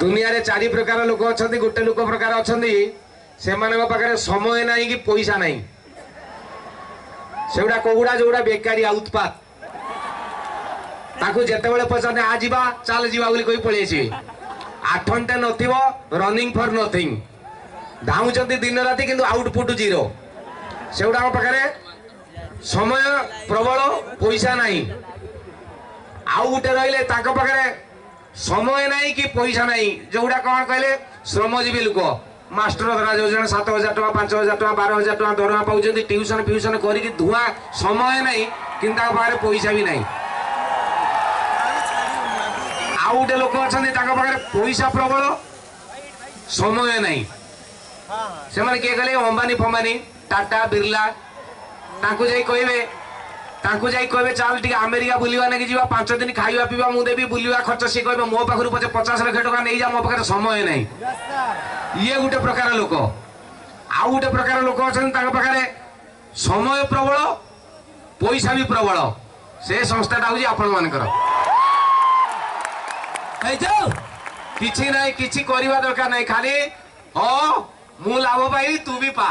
दुनिया रे चारि प्रकार लोक अच्छा गोटे लोक प्रकार अच्छा से पाखे समय ना कि पैसा ना से कौड़ा जो बेकारिया उत्पात ताकू जिते बड़े पचारे आ जा चल जा कही पलि 8 घंटा नथिबो रनिंग फॉर नथिंग धाउंचंती दिन राति किंतु आउटपुट जीरो से पाखे समय प्रबल पैसा नहीं आउ गोटे रहिले पाखे समय नहीं कि पैसा नहीं जोड़ा कौन कहले श्रमजीवी लोक मास्टर धरा जाऊँ 7,000 टका 5,000 टका 12,000 टका दरमा पाँच ट्यूशन फ्यूशन करके धुआं समय नहीं कि पाखे पैसा भी नहीं आउ गोटे लोक अच्छा पाखे पैसा प्रबल समय नहीं से मैंने किए कहले अंबानी फंबानी टाटा बिरला कहे चल टे अमेरिका बुलवा नहीं जी 5 दिन खाଇବା पीवा मुझे देवी बुलवा खर्च सी कहे मो पाखु पचे 50 लाख टका नहीं जा मो पाखे समय नहीं ये गोटे प्रकार लोक आउ गोटे प्रकार लोक अच्छा पाखे समय प्रबल पैसा भी प्रबल से संस्थाटा हूँ आपण मानकर किछि नहीं किछि करवा दरकार नहीं खाली हाँ मु लाभ पाई तू भी पा